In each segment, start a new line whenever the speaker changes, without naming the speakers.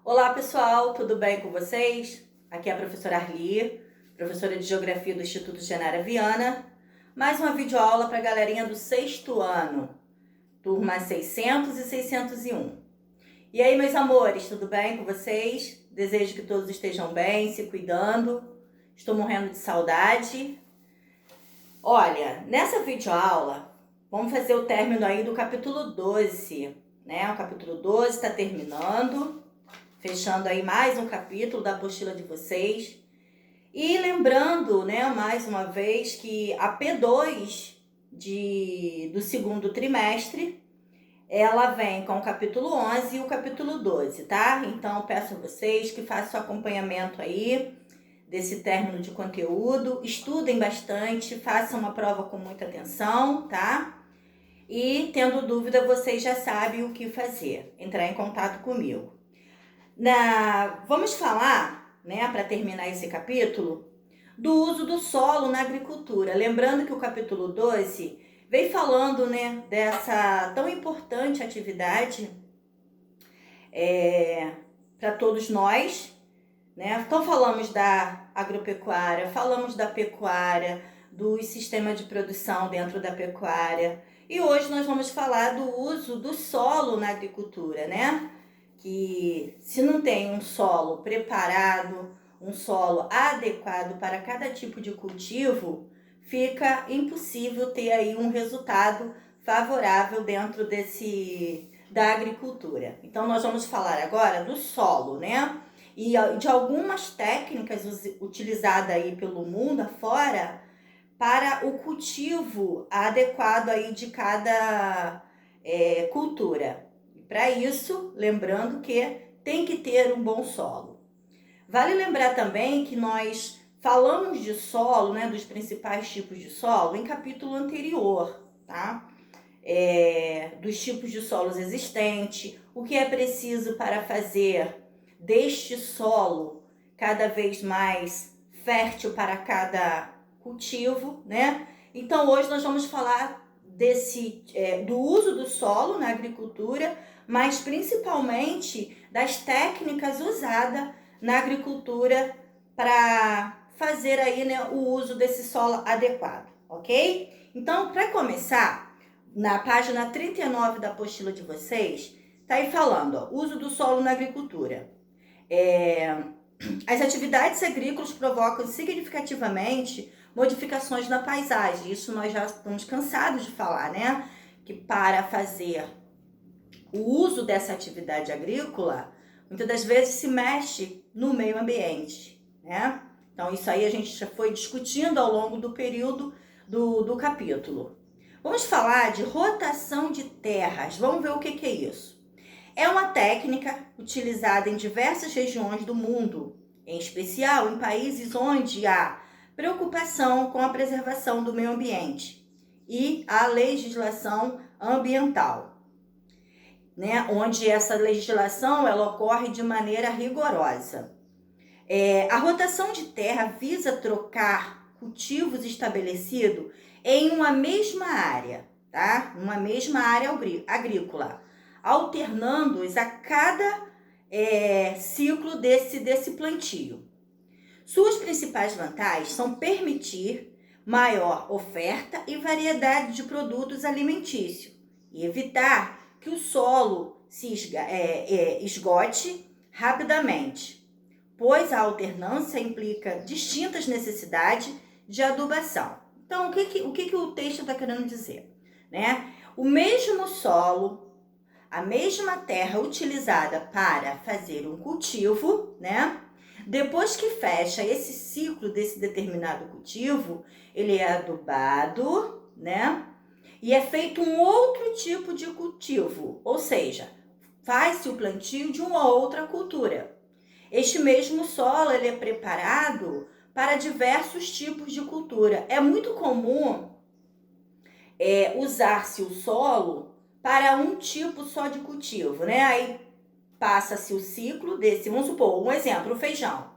Olá pessoal, tudo bem com vocês? Aqui é a professora Arli, professora de Geografia do Instituto Genara Viana. Mais uma videoaula para a galerinha do sexto ano, turma 600 e 601. E aí, meus amores, tudo bem com vocês? Desejo que todos estejam bem, se cuidando. Estou morrendo de saudade. Olha, nessa videoaula, vamos fazer o término aí do capítulo 12, né? O capítulo 12 está terminando. Fechando aí mais um capítulo da apostila de vocês. E lembrando, né, mais uma vez, que a P2 do segundo trimestre, ela vem com o capítulo 11 e o capítulo 12, tá? Então, peço a vocês que façam o acompanhamento aí desse término de conteúdo. Estudem bastante, façam uma prova com muita atenção, tá? E, tendo dúvida, vocês já sabem o que fazer. Entrar em contato comigo. Vamos falar, né, para terminar esse capítulo, do uso do solo na agricultura. Lembrando que o capítulo 12 vem falando, né, dessa tão importante atividade para todos nós, né? Então falamos da agropecuária, falamos da pecuária, do sistema de produção dentro da pecuária. E hoje nós vamos falar do uso do solo na agricultura, né? Que se não tem um solo preparado, um solo adequado para cada tipo de cultivo, fica impossível ter aí um resultado favorável dentro da agricultura. Então nós vamos falar agora do solo, né? E de algumas técnicas utilizadas aí pelo mundo afora para o cultivo adequado aí de cada cultura. Para isso, lembrando que tem que ter um bom solo. Vale lembrar também que nós falamos de solo, né, dos principais tipos de solo, em capítulo anterior, tá? Dos tipos de solos existentes, o que é preciso para fazer deste solo cada vez mais fértil para cada cultivo, né? Então, hoje nós vamos falar do uso do solo na agricultura, mas principalmente das técnicas usadas na agricultura para fazer aí, né, o uso desse solo adequado, ok? Então, para começar, na página 39 da apostila de vocês, tá aí falando, ó, uso do solo na agricultura. As atividades agrícolas provocam significativamente modificações na paisagem. Isso nós já estamos cansados de falar, né? Que para fazer o uso dessa atividade agrícola, muitas das vezes se mexe no meio ambiente, né? Então, isso aí a gente já foi discutindo ao longo do período do capítulo. Vamos falar de rotação de terras. Vamos ver o que é isso. É uma técnica utilizada em diversas regiões do mundo, em especial em países onde há preocupação com a preservação do meio ambiente e a legislação ambiental, né? Onde essa legislação ela ocorre de maneira rigorosa. A rotação de terra visa trocar cultivos estabelecidos em uma mesma área, tá? Uma mesma área agrícola, alternando-os a cada ciclo desse plantio. Suas principais vantagens são permitir maior oferta e variedade de produtos alimentícios e evitar que o solo se esgote rapidamente, pois a alternância implica distintas necessidades de adubação. Então, o que o texto está querendo dizer, né? O mesmo solo, a mesma terra utilizada para fazer um cultivo, né? Depois que fecha esse ciclo desse determinado cultivo, ele é adubado, né? E é feito um outro tipo de cultivo, ou seja, faz-se o plantio de uma outra cultura. Este mesmo solo ele é preparado para diversos tipos de cultura. É muito comum usar-se o solo para um tipo só de cultivo, né? Aí passa-se o ciclo desse, vamos supor, um exemplo, o feijão,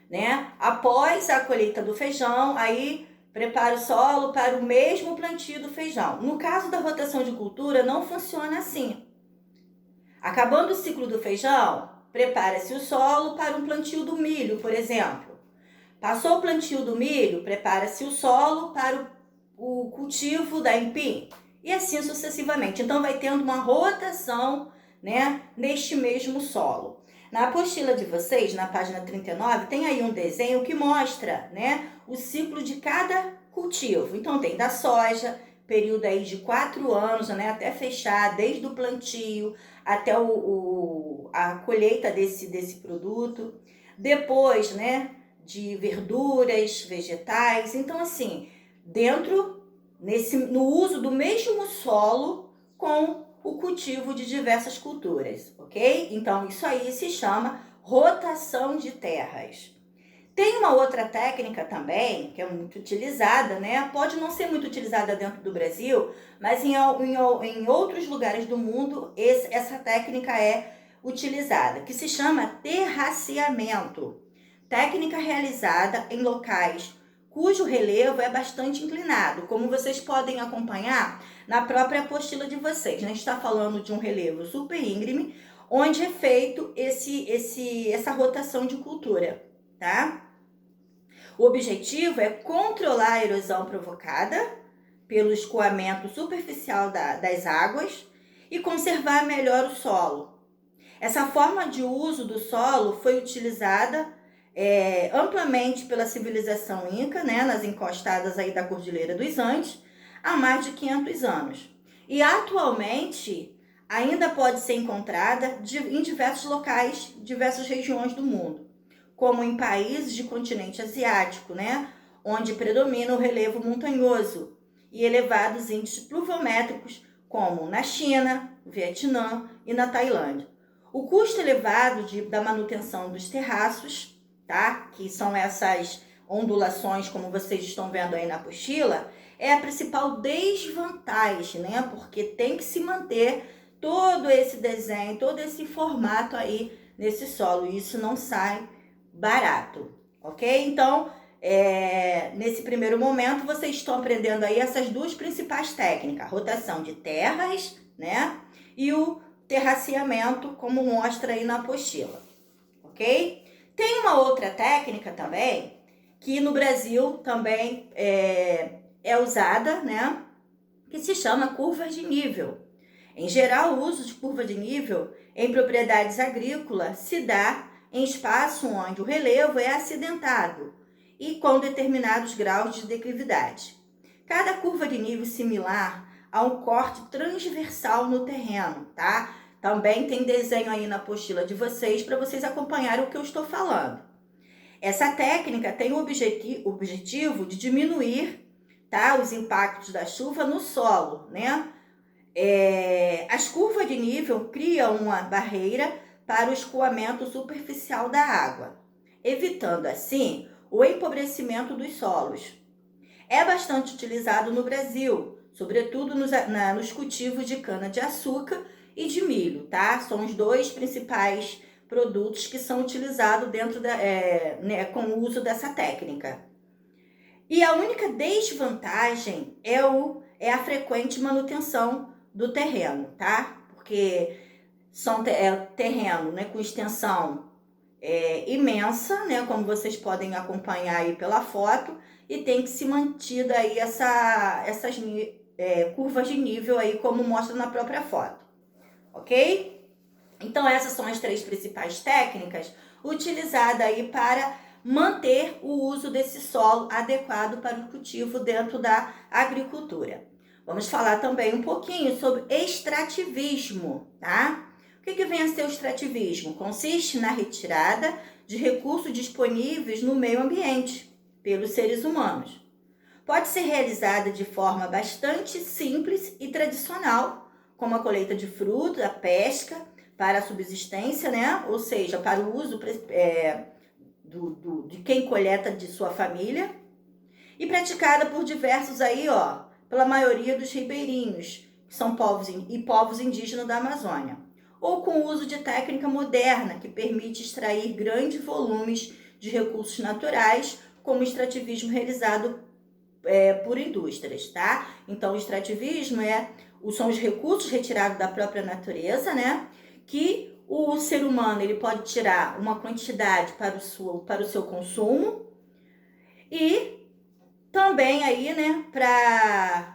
né? Após a colheita do feijão, aí prepara o solo para o mesmo plantio do feijão. No caso da rotação de cultura, não funciona assim. Acabando o ciclo do feijão, prepara-se o solo para um plantio do milho, por exemplo. Passou o plantio do milho, prepara-se o solo para o cultivo da empim, e assim sucessivamente. Então, vai tendo uma rotação, né, neste mesmo solo. Na apostila de vocês, na página 39, tem aí um desenho que mostra, né, o ciclo de cada cultivo. Então, tem da soja, período aí de 4 anos, né, até fechar, desde o plantio até a colheita desse produto. Depois, né, de verduras, vegetais. Então, assim, no uso do mesmo solo com o cultivo de diversas culturas, ok? Então, isso aí se chama rotação de terras. Tem uma outra técnica também, que é muito utilizada, né? Pode não ser muito utilizada dentro do Brasil, mas em outros lugares do mundo, essa técnica é utilizada, que se chama terraceamento. Técnica realizada em locais cujo relevo é bastante inclinado, como vocês podem acompanhar na própria apostila de vocês. A gente está falando de um relevo super íngreme, onde é feito essa rotação de cultura, tá? O objetivo é controlar a erosão provocada pelo escoamento superficial das águas e conservar melhor o solo. Essa forma de uso do solo foi utilizada amplamente pela civilização inca, né, nas encostadas aí da Cordilheira dos Andes, há mais de 500 anos. E atualmente ainda pode ser encontrada em diversos locais, diversas regiões do mundo, como em países de continente asiático, né, onde predomina o relevo montanhoso e elevados índices pluviométricos, como na China, Vietnã e na Tailândia. O custo elevado da manutenção dos terraços, tá? Que são essas ondulações, como vocês estão vendo aí na apostila, é a principal desvantagem, né? Porque tem que se manter todo esse desenho, todo esse formato aí nesse solo. E isso não sai barato, ok? Então, nesse primeiro momento, vocês estão aprendendo aí essas duas principais técnicas, a rotação de terras, né? E o terraceamento, como mostra aí na apostila, ok? Tem uma outra técnica também, que no Brasil também é usada, né? Que se chama curva de nível. Em geral, o uso de curva de nível em propriedades agrícolas se dá em espaço onde o relevo é acidentado e com determinados graus de declividade. Cada curva de nível similar a um corte transversal no terreno, tá? Também tem desenho aí na apostila de vocês para vocês acompanharem o que eu estou falando. Essa técnica tem o objetivo de diminuir, tá, os impactos da chuva no solo, né? As curvas de nível criam uma barreira para o escoamento superficial da água, evitando assim o empobrecimento dos solos. É bastante utilizado no Brasil, sobretudo nos cultivos de cana-de-açúcar e de milho, tá? São os dois principais produtos que são utilizados dentro com o uso dessa técnica. E a única desvantagem é a frequente manutenção do terreno, tá? Porque são terreno, né, com extensão imensa, né, como vocês podem acompanhar aí pela foto, e tem que se mantida aí essas curvas de nível aí, como mostra na própria foto, ok? Então, essas são as 3 principais técnicas utilizadas aí para manter o uso desse solo adequado para o cultivo dentro da agricultura. Vamos falar também um pouquinho sobre extrativismo, tá? O que vem a ser o extrativismo? Consiste na retirada de recursos disponíveis no meio ambiente pelos seres humanos. Pode ser realizada de forma bastante simples e tradicional, como a colheita de frutos, a pesca, para a subsistência, né? Ou seja, para o uso de quem coleta de sua família, e praticada por diversos aí, pela maioria dos ribeirinhos, que são povos indígenas da Amazônia, ou com o uso de técnica moderna, que permite extrair grandes volumes de recursos naturais, como o extrativismo realizado por indústrias, tá? Então, o extrativismo são os recursos retirados da própria natureza, né? Que o ser humano ele pode tirar uma quantidade para o seu consumo e também aí, né,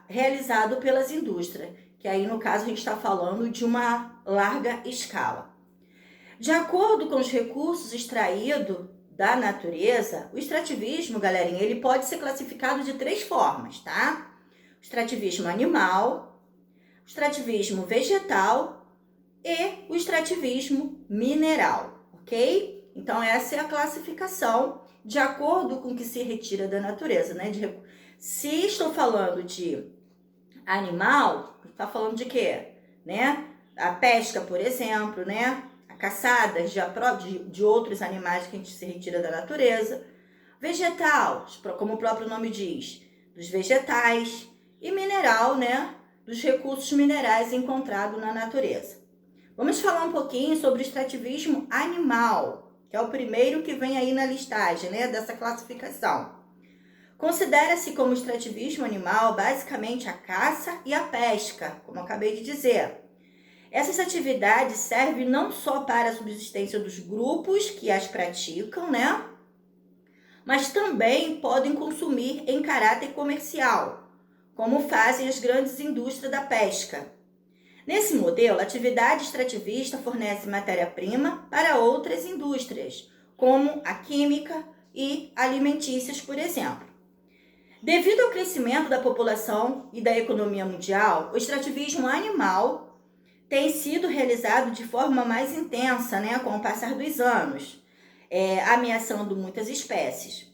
realizado pelas indústrias, que aí no caso a gente está falando de uma larga escala. De acordo com os recursos extraídos da natureza, o extrativismo, galerinha, ele pode ser classificado de 3 formas, tá? O extrativismo animal, o extrativismo vegetal e o extrativismo mineral, ok? Então essa é a classificação de acordo com o que se retira da natureza, né? Se estou falando de animal, está falando de quê? Né? A pesca, por exemplo, né? A caçada de outros animais que a gente se retira da natureza. Vegetal, como o próprio nome diz, dos vegetais. E mineral, né? Dos recursos minerais encontrados na natureza. Vamos falar um pouquinho sobre o extrativismo animal, que é o primeiro que vem aí na listagem, né? Dessa classificação. Considera-se como extrativismo animal basicamente a caça e a pesca, como eu acabei de dizer. Essas atividades servem não só para a subsistência dos grupos que as praticam, né? Mas também podem consumir em caráter comercial, como fazem as grandes indústrias da pesca. Nesse modelo, a atividade extrativista fornece matéria-prima para outras indústrias, como a química e alimentícias, por exemplo. Devido ao crescimento da população e da economia mundial, o extrativismo animal tem sido realizado de forma mais intensa, né, com o passar dos anos, ameaçando muitas espécies.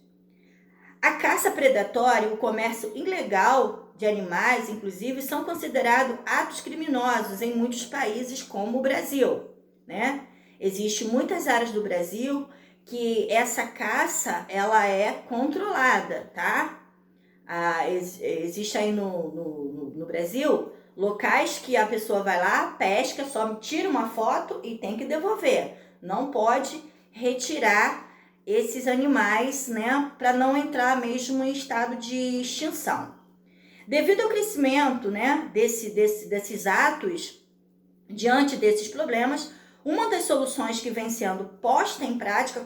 A caça predatória e o comércio ilegal de animais, inclusive, são considerados atos criminosos em muitos países, como o Brasil, né? Existem muitas áreas do Brasil que essa caça ela é controlada, tá? Existe aí no Brasil locais que a pessoa vai lá, pesca, só tira uma foto e tem que devolver. Não pode retirar esses animais, né, para não entrar mesmo em estado de extinção. Devido ao crescimento, né, desses atos, diante desses problemas, uma das soluções que vem sendo posta em prática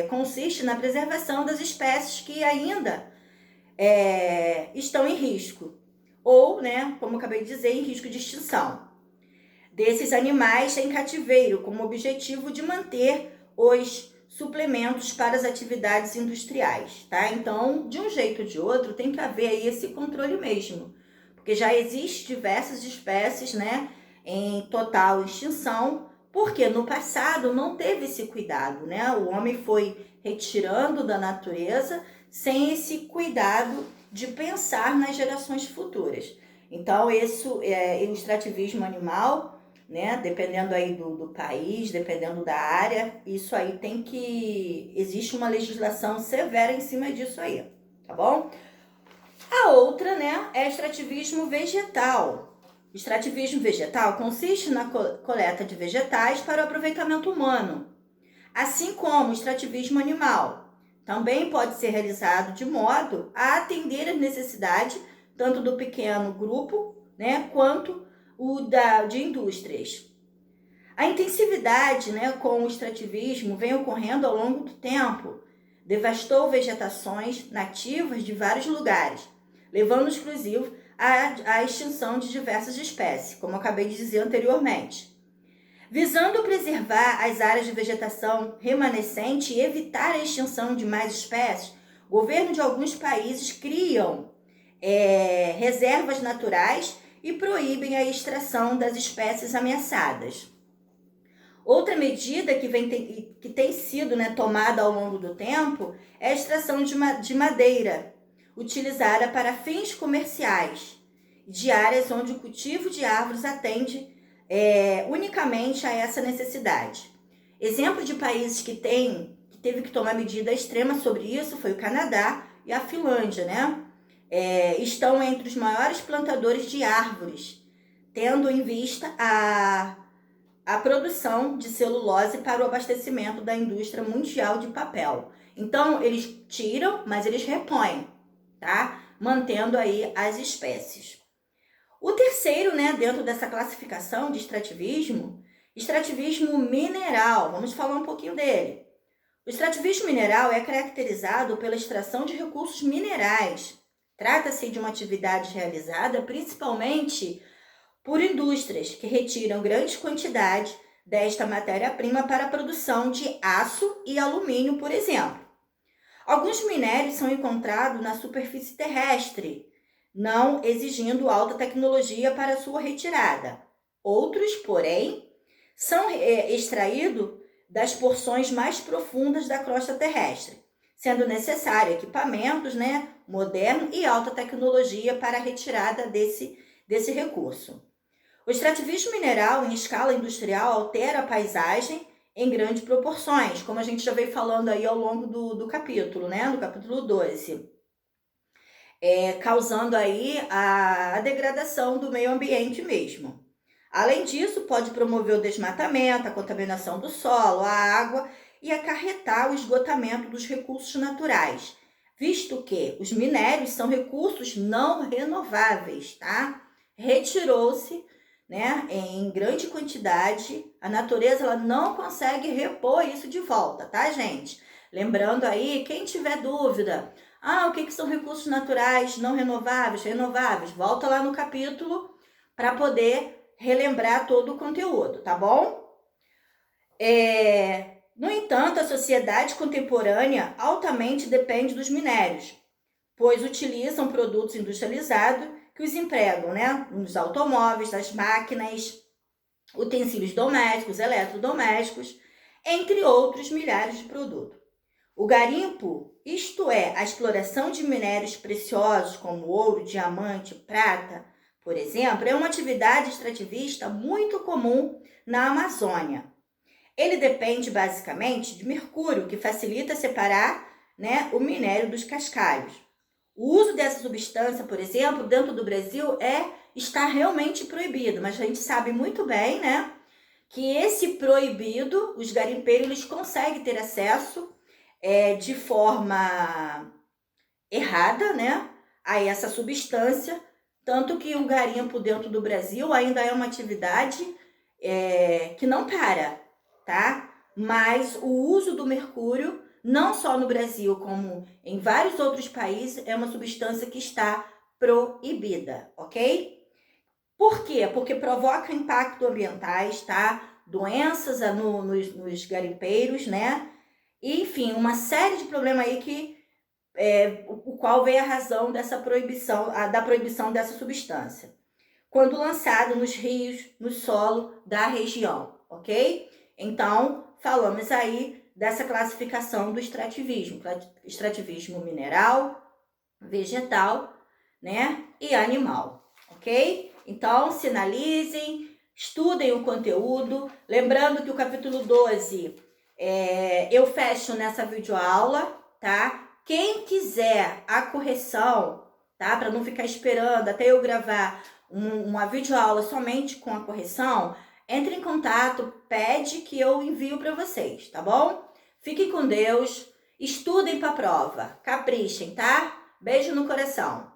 consiste na preservação das espécies que ainda estão em risco, ou, né, como eu acabei de dizer, em risco de extinção. Desses animais em cativeiro, com o objetivo de manter os suplementos para as atividades industriais, tá? Então, de um jeito ou de outro, tem que haver aí esse controle mesmo, porque já existem diversas espécies, né, em total extinção, porque no passado não teve esse cuidado, né? O homem foi retirando da natureza sem esse cuidado de pensar nas gerações futuras. Então, isso é o extrativismo animal, né? Dependendo aí do país, dependendo da área, isso aí existe uma legislação severa em cima disso aí, tá bom? A outra, né, é extrativismo vegetal. O extrativismo vegetal consiste na coleta de vegetais para o aproveitamento humano, assim como o extrativismo animal. Também pode ser realizado de modo a atender as necessidades tanto do pequeno grupo, né, quanto de indústrias. A intensividade, né, com o extrativismo vem ocorrendo ao longo do tempo. Devastou vegetações nativas de vários lugares, levando inclusive à extinção de diversas espécies, como eu acabei de dizer anteriormente. Visando preservar as áreas de vegetação remanescente e evitar a extinção de mais espécies, o governo de alguns países criam reservas naturais e proíbem a extração das espécies ameaçadas. Outra medida que tem sido, né, tomada ao longo do tempo é a extração de madeira, utilizada para fins comerciais, de áreas onde o cultivo de árvores atende unicamente a essa necessidade. Exemplo de países que teve que tomar medida extrema sobre isso foi o Canadá e a Finlândia, né? Estão entre os maiores plantadores de árvores, tendo em vista a produção de celulose para o abastecimento da indústria mundial de papel. Então, eles tiram, mas eles repõem, tá? Mantendo aí as espécies. O terceiro, né, dentro dessa classificação de extrativismo, Extrativismo mineral, vamos falar um pouquinho dele. O extrativismo mineral é caracterizado pela extração de recursos minerais. Trata-se de uma atividade realizada principalmente por indústrias que retiram grandes quantidades desta matéria-prima para a produção de aço e alumínio, por exemplo. Alguns minérios são encontrados na superfície terrestre, não exigindo alta tecnologia para sua retirada. Outros, porém, são extraídos das porções mais profundas da crosta terrestre, sendo necessário equipamentos, modernos e alta tecnologia para a retirada desse recurso. O extrativismo mineral em escala industrial altera a paisagem em grandes proporções, como a gente já veio falando aí ao longo do capítulo, no capítulo 12. Causando aí a degradação do meio ambiente mesmo. Além disso, pode promover o desmatamento, a contaminação do solo, a água e acarretar o esgotamento dos recursos naturais, visto que os minérios são recursos não renováveis, tá? Retirou-se, em grande quantidade, a natureza ela não consegue repor isso de volta, tá, gente? Lembrando aí, quem tiver dúvida, o que são recursos naturais não renováveis, renováveis, volta lá no capítulo para poder relembrar todo o conteúdo, tá bom? No entanto, a sociedade contemporânea altamente depende dos minérios, pois utilizam produtos industrializados que os empregam, nos automóveis, nas máquinas, utensílios domésticos, eletrodomésticos, entre outros milhares de produtos. O garimpo, isto é, a exploração de minérios preciosos como ouro, diamante, prata, por exemplo, é uma atividade extrativista muito comum na Amazônia. Ele depende basicamente de mercúrio, que facilita separar o minério dos cascalhos. O uso dessa substância, por exemplo, dentro do Brasil está realmente proibido, mas a gente sabe muito bem, que esse proibido, os garimpeiros eles conseguem ter acesso de forma errada, a essa substância, tanto que o garimpo dentro do Brasil ainda é uma atividade que não para, tá? Mas o uso do mercúrio, não só no Brasil, como em vários outros países, é uma substância que está proibida, ok? Por quê? Porque provoca impactos ambientais, tá? Doenças nos garimpeiros, E, enfim, uma série de problemas aí que o qual veio a razão dessa proibição, da proibição dessa substância, quando lançado nos rios, no solo da região, ok? Então, falamos aí dessa classificação do extrativismo mineral, vegetal, e animal, ok? Então, sinalizem, estudem o conteúdo, lembrando que o capítulo 12 eu fecho nessa videoaula, tá? Quem quiser a correção, tá? Para não ficar esperando até eu gravar uma videoaula somente com a correção, entre em contato, pede que eu envio para vocês, tá bom? Fiquem com Deus, estudem para a prova, caprichem, tá? Beijo no coração.